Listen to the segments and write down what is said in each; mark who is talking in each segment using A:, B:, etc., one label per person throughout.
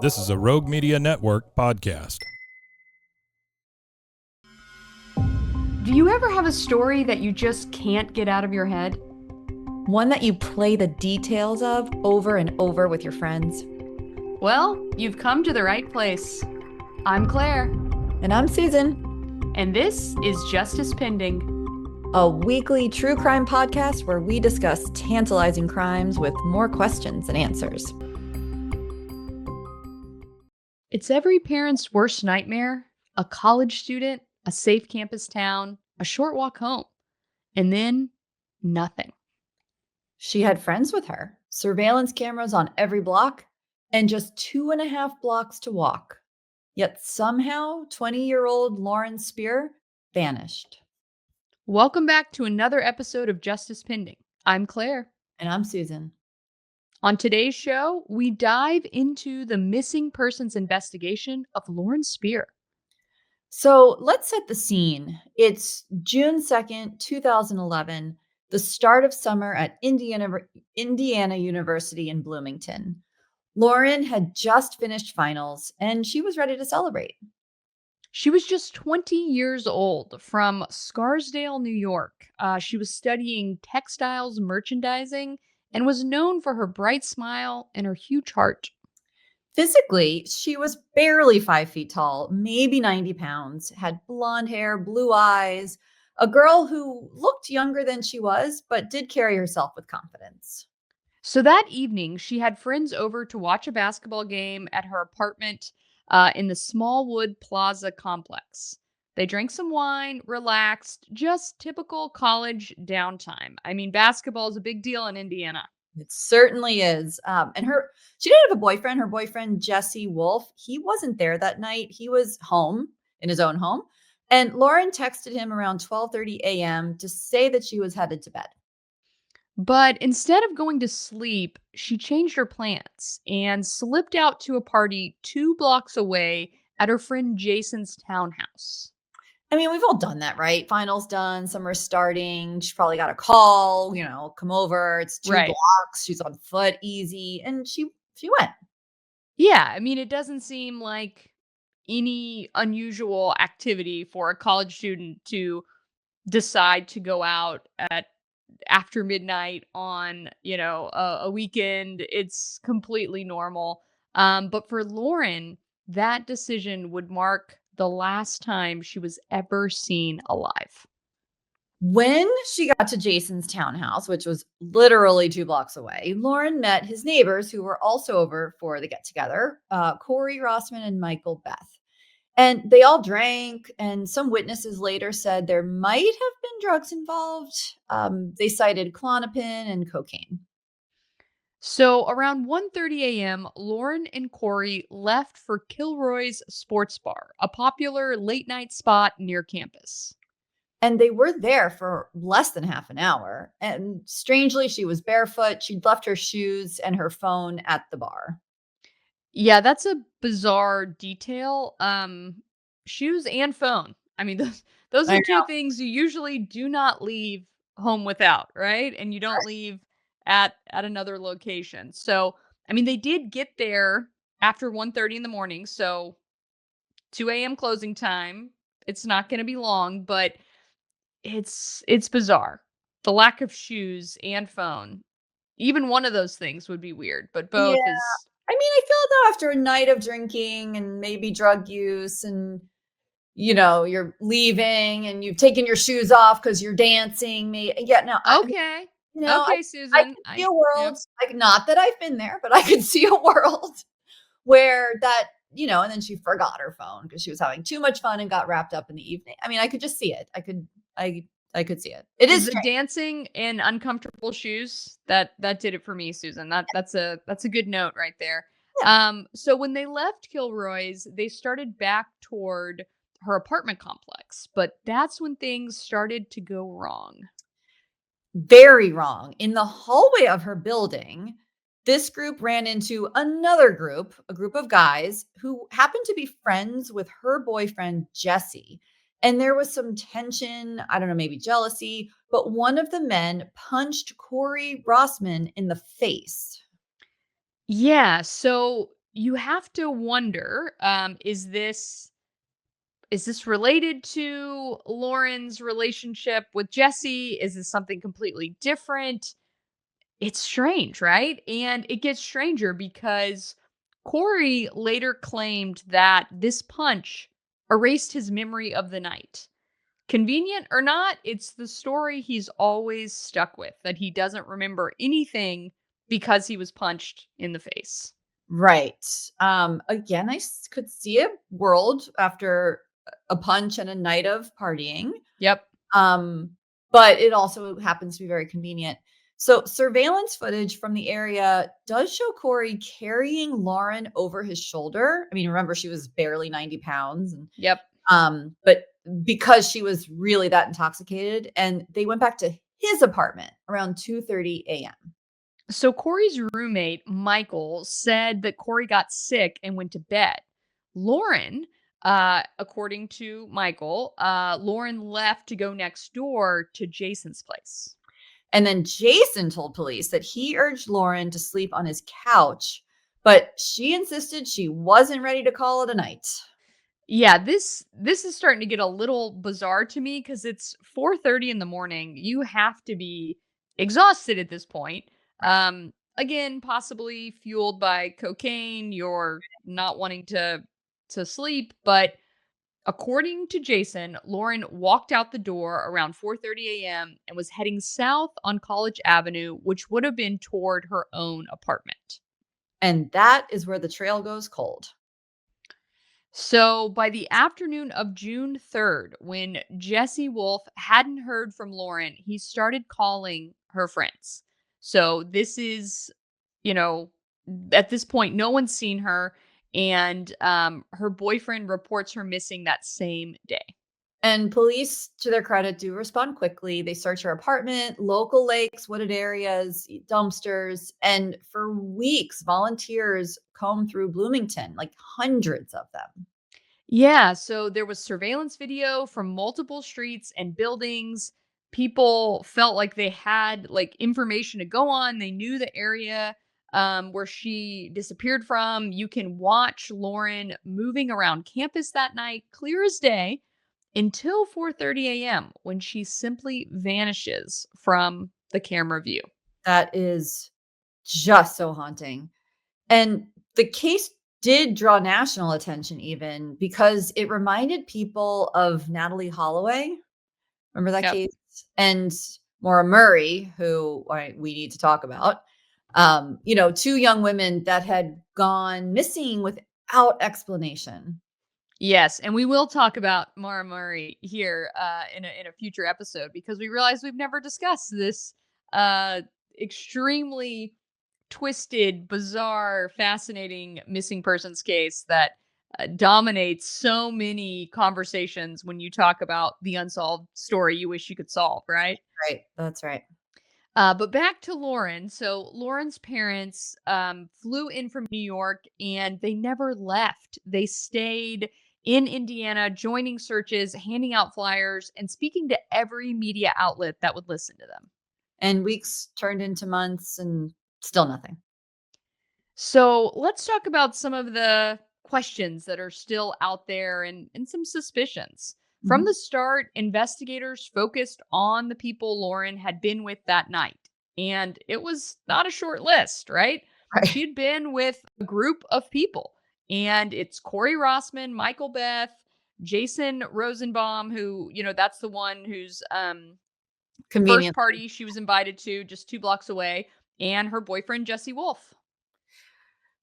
A: This is a Rogue Media Network podcast.
B: Do you ever have a story that you just can't get out of your head?
C: One that you play the details of over and over with your friends?
B: Well, you've come to the right place. I'm Claire.
C: And I'm Susan.
B: And this is Justice Pending,
C: a weekly true crime podcast where we discuss tantalizing crimes with more questions than answers.
B: It's every parent's worst nightmare: a college student, a safe campus town, a short walk home, and then nothing.
C: She had friends with her, surveillance cameras on every block, and just 2.5 blocks to walk. Yet somehow 20-year-old Lauren Spierer vanished.
B: Welcome back to another episode of Justice Pending. I'm Claire.
C: And I'm Susan.
B: On today's show, we dive into the missing persons investigation of Lauren Spierer.
C: So let's set the scene. It's June 2nd, 2011, the start of summer at Indiana University in Bloomington. Lauren had just finished finals and she was ready to celebrate.
B: She was just 20 years old, from Scarsdale, New York. She was studying textiles merchandising and was known for her bright smile and her huge heart.
C: Physically, she was barely 5 feet tall, maybe 90 pounds, had blonde hair, blue eyes, a girl who looked younger than she was, but did carry herself with confidence.
B: So that evening, she had friends over to watch a basketball game at her apartment in the Smallwood Plaza complex. They drank some wine, relaxed, just typical college downtime. I mean, basketball is a big deal in Indiana.
C: It certainly is. She did have a boyfriend. Her boyfriend, Jesse Wolf, he wasn't there that night. He was home in his own home. And Lauren texted him around 12:30 a.m. to say that she was headed to bed.
B: But instead of going to sleep, she changed her plans and slipped out to a party 2 blocks away at her friend Jason's townhouse.
C: I mean, we've all done that, right? Finals done, summer's starting. She probably got a call, come over. It's 2
B: Right.
C: blocks. She's on foot, easy. And she went.
B: Yeah, I mean, it doesn't seem like any unusual activity for a college student to decide to go out at after midnight on, a weekend. It's completely normal. But for Lauren, that decision would mark the last time she was ever seen alive.
C: When she got to Jason's townhouse, which was literally 2 blocks away, Lauren met his neighbors who were also over for the get together, Corey Rossman and Michael Beth. And they all drank, and some witnesses later said there might have been drugs involved. They cited Klonopin and cocaine.
B: So around 1:30 a.m., Lauren and Corey left for Kilroy's Sports Bar, a popular late night spot near campus.
C: And they were there for less than half an hour. And strangely, she was barefoot. She'd left her shoes and her phone at the bar.
B: Yeah, that's a bizarre detail. Shoes and phone. I mean, those
C: I
B: are two
C: know.
B: things you usually do not leave home without, right? And you don't leave at another location. So, I mean, they did get there after 1:30 in the morning, so 2 a.m. closing time. It's not going to be long, but it's bizarre. The lack of shoes and phone. Even one of those things would be weird, but
C: Yeah.
B: both is
C: I mean, I feel though after a night of drinking and maybe drug use and you're leaving and you've taken your shoes off because you're dancing.
B: okay.
C: I
B: Okay,
C: could
B: Susan.
C: see a
B: Yeah.
C: world, like, not that I've been there, but I could see a world where that, and then she forgot her phone because she was having too much fun and got wrapped up in the evening. I mean, I could just see it. I could see it. It is
B: The
C: strange.
B: dancing in uncomfortable shoes, that did it for me, Susan. That's a good note right there.
C: Yeah.
B: So when they left Kilroy's, they started back toward her apartment complex, but that's when things started to go wrong.
C: Very wrong. In the hallway of her building, this group ran into another group, a group of guys who happened to be friends with her boyfriend, Jesse. And there was some tension, I don't know, maybe jealousy, but one of the men punched Corey Rossman in the face.
B: Yeah, so you have to wonder, is this related to Lauren's relationship with Jesse? Is this something completely different? It's strange, right? And it gets stranger because Corey later claimed that this punch erased his memory of the night. Convenient or not, it's the story he's always stuck with, that he doesn't remember anything because he was punched in the face.
C: Right. Again, could see a world after a punch and a night of partying.
B: Yep.
C: Um, but it also happens to be very convenient. So surveillance footage from the area does show Corey carrying Lauren over his shoulder. I mean, remember she was barely 90 pounds and
B: Yep.
C: but because she was really that intoxicated, and they went back to his apartment around 2:30 a.m.
B: So Corey's roommate, Michael, said that Corey got sick and went to bed. Lauren, according to Michael, Lauren left to go next door to Jason's place.
C: And then Jason told police that he urged Lauren to sleep on his couch, but she insisted she wasn't ready to call it a night.
B: Yeah, this is starting to get a little bizarre to me because it's 4:30 in the morning. You have to be exhausted at this point. Again, possibly fueled by cocaine. You're not wanting to sleep, but according to Jason, Lauren walked out the door around 4:30 a.m. and was heading south on College Avenue, which would have been toward her own apartment.
C: And that is where the trail goes cold.
B: So by the afternoon of June 3rd, when Jesse Wolf hadn't heard from Lauren, he started calling her friends. So this is, you know, at this point, no one's seen her, and her boyfriend reports her missing that same day.
C: And police, to their credit, do respond quickly. They search her apartment, local lakes, wooded areas, dumpsters, and for weeks, volunteers comb through Bloomington, like hundreds of them.
B: Yeah, so there was surveillance video from multiple streets and buildings. People felt like they had like information to go on. They knew the area where she disappeared from. You can watch Lauren moving around campus that night, clear as day, until 4:30 a.m. when she simply vanishes from the camera view.
C: That is just so haunting. And the case did draw national attention even because it reminded people of Natalie Holloway. Remember that
B: Yep.
C: case? And Maura Murray, who we need to talk about. Two young women that had gone missing without explanation.
B: Yes, and we will talk about Mara Murray here in a future episode because we realize we've never discussed this uh, extremely twisted, bizarre, fascinating missing persons case that dominates so many conversations when you talk about the unsolved story you wish you could solve, right?
C: Right. That's right.
B: But back to Lauren. So Lauren's parents flew in from New York and they never left. They stayed in Indiana, joining searches, handing out flyers, and speaking to every media outlet that would listen to them.
C: And weeks turned into months and still nothing.
B: So let's talk about some of the questions that are still out there and some suspicions. From
C: Mhm.
B: the start, investigators focused on the people Lauren had been with that night. And it was not a short list, right?
C: Right.
B: She'd been with a group of people. And it's Corey Rossman, Michael Beth, Jason Rosenbaum, who, that's the one whose first
C: Convenient.
B: party she was invited to just 2 blocks away, and her boyfriend, Jesse Wolf.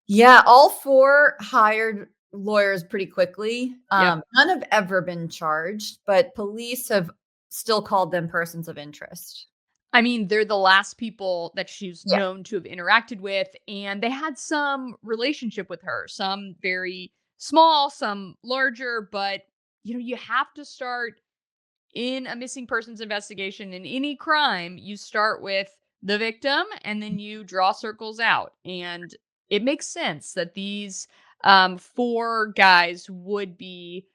C: Yeah, all four hired lawyers pretty quickly.
B: Yep.
C: None have ever been charged, but police have still called them persons of interest.
B: I mean, they're the last people that she's
C: Yeah.
B: known to have interacted with, and they had some relationship with her, some very small, some larger, but you have to start in a missing persons investigation in any crime, you start with the victim and then you draw circles out. And it makes sense that these four guys would be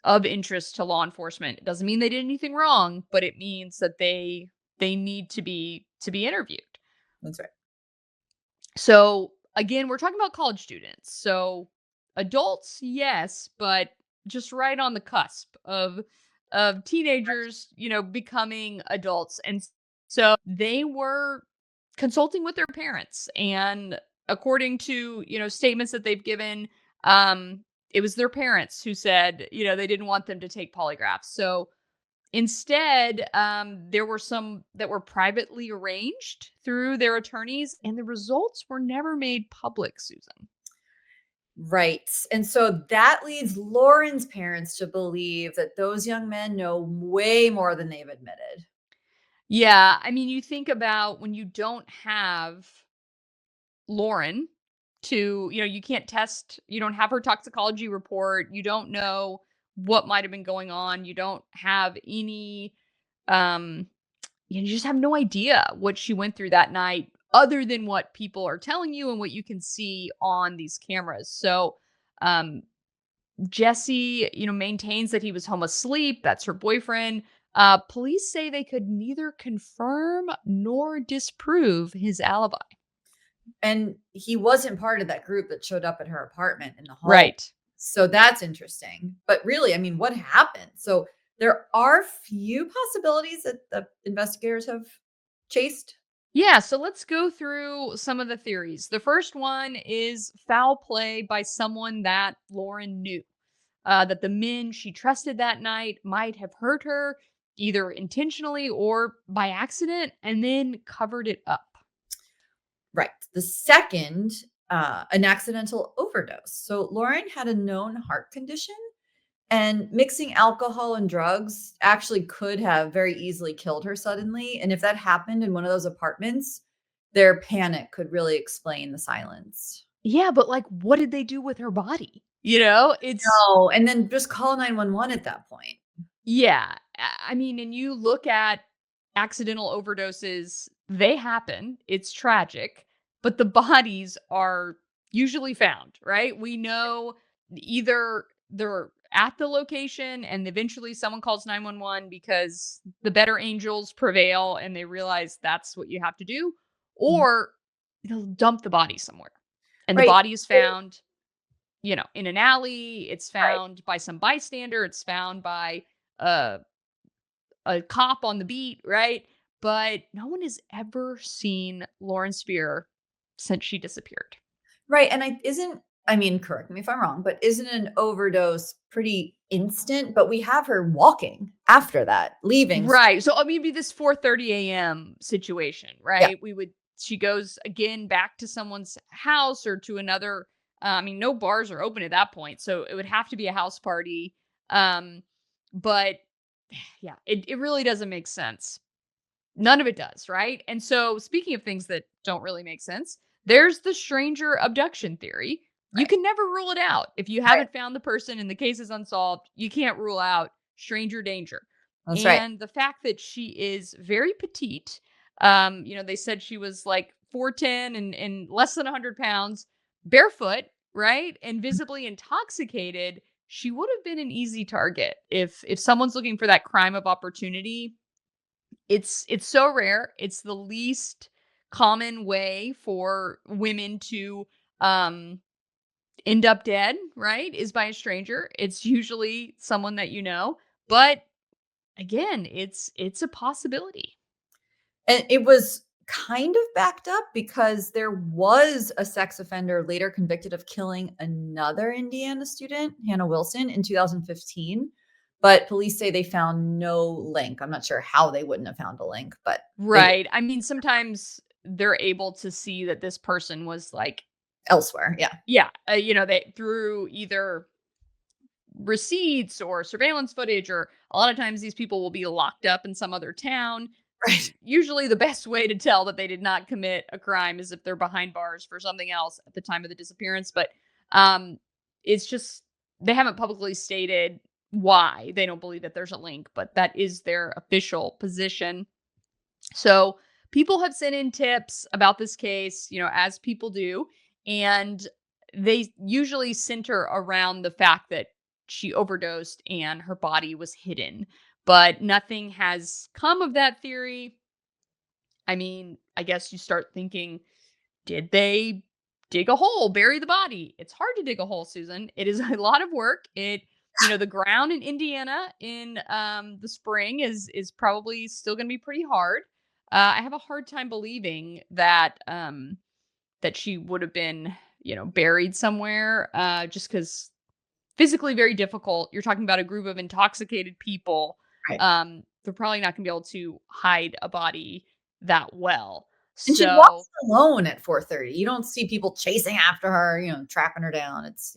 B: of interest to law enforcement. It doesn't mean they did anything wrong, but it means that they need to be interviewed.
C: That's right.
B: So again, we're talking about college students. So adults, yes, but just right on the cusp of teenagers, becoming adults. And so they were consulting with their parents, and according to, statements that they've given, um it was their parents who said, they didn't want them to take polygraphs. So instead, there were some that were privately arranged through their attorneys, and the results were never made public, Susan.
C: Right. And so that leads Lauren's parents to believe that those young men know way more than they've admitted.
B: Yeah, I mean, you think about when you don't have Lauren you can't test, you don't have her toxicology report, you don't know what might have been going on, you don't have any, um, you just have no idea what she went through that night other than what people are telling you and what you can see on these cameras. So, um, Jesse, maintains that he was home asleep. That's her boyfriend. Police say they could neither confirm nor disprove his alibi.
C: And he wasn't part of that group that showed up at her apartment in the home.
B: Right.
C: So that's interesting. But really, I mean, what happened? So there are few possibilities that the investigators have chased.
B: Yeah, so let's go through some of the theories. The first one is foul play by someone that Lauren knew. That the men she trusted that night might have hurt her, either intentionally or by accident, and then covered it up.
C: Right. The second, an accidental overdose. So Lauren had a known heart condition, and mixing alcohol and drugs actually could have very easily killed her suddenly. And if that happened in one of those apartments, their panic could really explain the silence.
B: Yeah, but like, what did they do with her body? It's
C: No, and then just call 911 at that point.
B: Yeah. I mean, and you look at accidental overdoses, they happen. It's tragic, but the bodies are usually found, right? We know either they're at the location and eventually someone calls 911 because the better angels prevail and they realize that's what you have to do,
C: Mhm.
B: or they'll dump the body somewhere. And the
C: Right.
B: body is
C: So
B: found, in an alley, it's
C: right.
B: found by some bystander, it's found by uh a cop on the beat, right? But no one has ever seen Lauren Spierer since she disappeared.
C: Right, and I mean, correct me if I'm wrong, but isn't an overdose pretty instant? But we have her walking after that, leaving.
B: Right. So I mean, it'd be this 4:30 a.m. situation,
C: Yeah,
B: right? She goes again back to someone's house or to another. I mean, no bars are open at that point, so it would have to be a house party. Um, but yeah, it really doesn't make sense. None of it does, right? And so, speaking of things that don't really make sense, there's the stranger abduction theory. You
C: right,
B: can never rule it out. If you
C: right.
B: haven't found the person and the case is unsolved, you can't rule out stranger danger.
C: That's right.
B: And the fact that she is very petite, they said she was like 4'10" and less than 100 pounds, barefoot, right? And visibly intoxicated. She would have been an easy target if someone's looking for that crime of opportunity. It's so rare. It's the least common way for women to um end up dead, right? Is by a stranger. It's usually someone that you know. But again, it's a possibility.
C: And it was kind of backed up because there was a sex offender later convicted of killing another Indiana student, Hannah Wilson, in 2015. But police say they found no link. I'm not sure how they wouldn't have found a link, but they did
B: Right. I mean, sometimes they're able to see that this person was like,
C: elsewhere. Yeah.
B: yeah, they through either receipts or surveillance footage, or a lot of times these people will be locked up in some other town.
C: Right.
B: Usually the best way to tell that they did not commit a crime is if they're behind bars for something else at the time of the disappearance. But um it's just they haven't publicly stated why they don't believe that there's a link, but that is their official position. So people have sent in tips about this case, as people do, and they usually center around the fact that she overdosed and her body was hidden. But nothing has come of that theory. I mean, I guess you start thinking, did they dig a hole, bury the body. It's hard to dig a hole, Susan. It is a lot of work. The ground in Indiana in the spring is probably still going to be pretty hard. I have a hard time believing that that she would have been, buried somewhere, just because physically very difficult. You're talking about a group of intoxicated people.
C: Right.
B: They're probably not gonna be able to hide a body that well.
C: And she walks
B: So
C: alone at 4:30. You don't see people chasing after her, tracking her down. It's.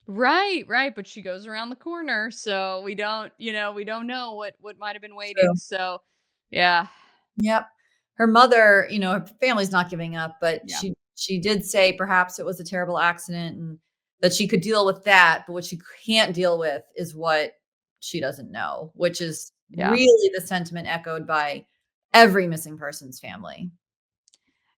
B: right, right, but she goes around the corner, so we don't know what might have been
C: True.
B: waiting. So yeah,
C: Yep. Her mother, her family's not giving up, but
B: yeah,
C: she did say perhaps it was a terrible accident and that she could deal with that, but what she can't deal with is what she doesn't know, which is
B: yeah.
C: really the sentiment echoed by every missing persons family.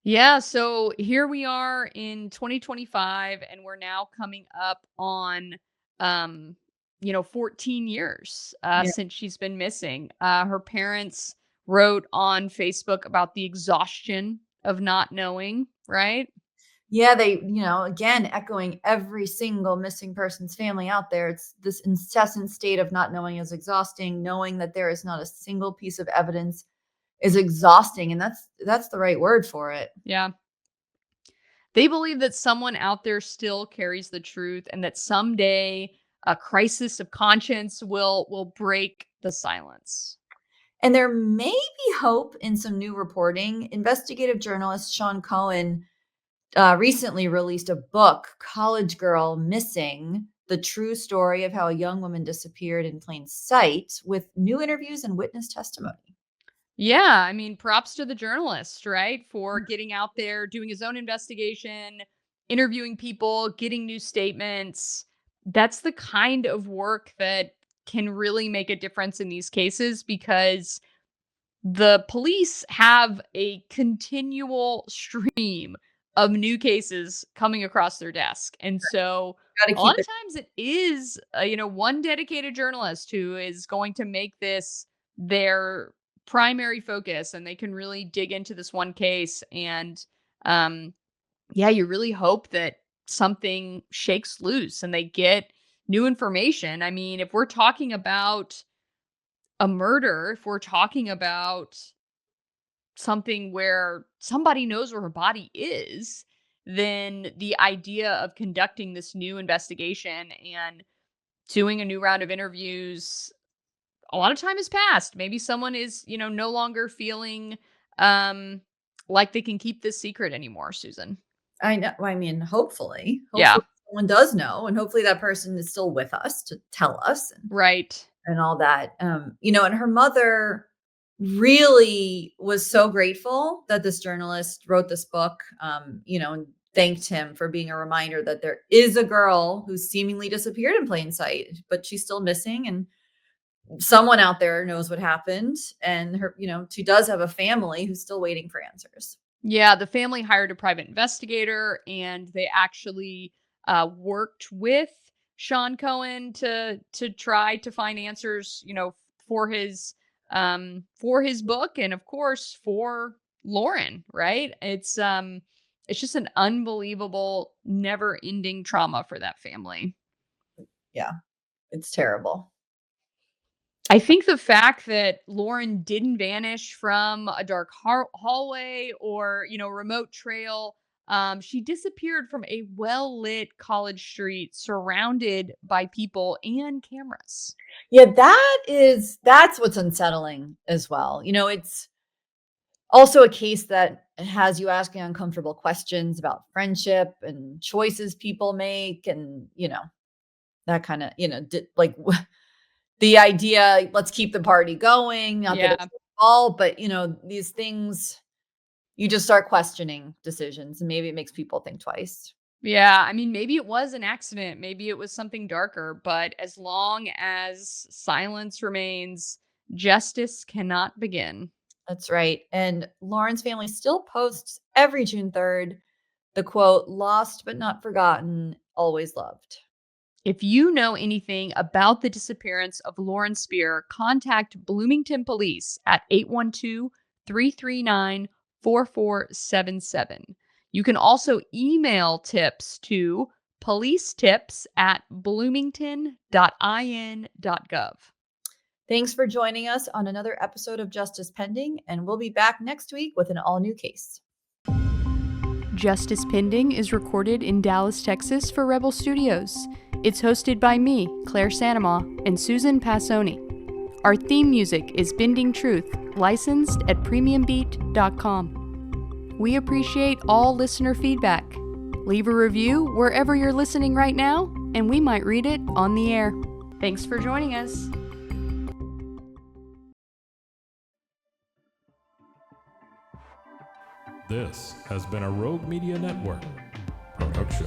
B: Yeah, so here we are in 2025 and we're now coming up on 14 years
C: Yeah.
B: since she's been missing. Her parents wrote on Facebook about the exhaustion of not knowing, right?
C: Yeah, they, again, echoing every single missing person's family out there. It's this incessant state of not knowing is exhausting. Knowing that there is not a single piece of evidence is exhausting, and that's the right word for it.
B: Yeah. They believe that someone out there still carries the truth and that someday a crisis of conscience will break the silence.
C: And there may be hope in some new reporting. Investigative journalist Sean Cohen recently released a book, College Girl Missing: The True Story of How a Young Woman Disappeared in Plain Sight, with new interviews and witness testimony.
B: Yeah, I mean, props to the journalist, right? For getting out there, doing his own investigation, interviewing people, getting new statements. That's the kind of work that can really make a difference in these cases because the police have a continual stream of new cases coming across their desk. And so
C: Got to
B: a lot
C: keep
B: of
C: it.
B: times it is, one dedicated journalist who is going to make this their primary focus and they can really dig into this one case. And yeah, you really hope that something shakes loose and they get new information. I mean, if we're talking about a murder, if we're talking about something where somebody knows where her body is, then the idea of conducting this new investigation and doing a new round of interviews, a lot of time has passed. Maybe someone is, no longer feeling um like they can keep this secret anymore, Susan.
C: I know. I mean, hopefully,
B: Yeah,
C: someone does know, and hopefully that person is still with us to tell us.
B: right.
C: And all that. And her mother really was so grateful that this journalist wrote this book, and thanked him for being a reminder that there is a girl who seemingly disappeared in plain sight, but she's still missing. And someone out there knows what happened. And she does have a family who's still waiting for answers.
B: Yeah, the family hired a private investigator and they actually worked with Sean Cohen to try to find answers, for his book and of course for Lauren, right? It's just an unbelievable never-ending trauma for that family.
C: Yeah, it's terrible.
B: I think the fact that Lauren didn't vanish from a dark hallway or, remote trail, she disappeared from a well-lit college street surrounded by people and cameras.
C: Yeah, that's what's unsettling as well. It's also a case that has you asking uncomfortable questions about friendship and choices people make, and that kind of like the idea, let's keep the party going, not that
B: Yeah.
C: it's all, but these things, you just start questioning decisions, and maybe it makes people think twice.
B: Yeah, I mean, maybe it was an accident, maybe it was something darker, but as long as silence remains, justice cannot begin.
C: That's right. And Lauren's family still posts every June 3rd the quote, "Lost but not forgotten, always loved."
B: If you know anything about the disappearance of Lauren Spierer, contact Bloomington Police at 812-339-4477. You can also email tips to policetips@bloomington.in.gov.
C: Thanks for joining us on another episode of Justice Pending, and we'll be back next week with an all-new case.
B: Justice Pending is recorded in Dallas, Texas for Rebel Studios. It's hosted by me, Claire Sanamaw, and Susan Passoni. Our theme music is Bending Truth, licensed at premiumbeat.com. We appreciate all listener feedback. Leave a review wherever you're listening right now, and we might read it on the air. Thanks for joining us.
A: This has been a Rogue Media Network production.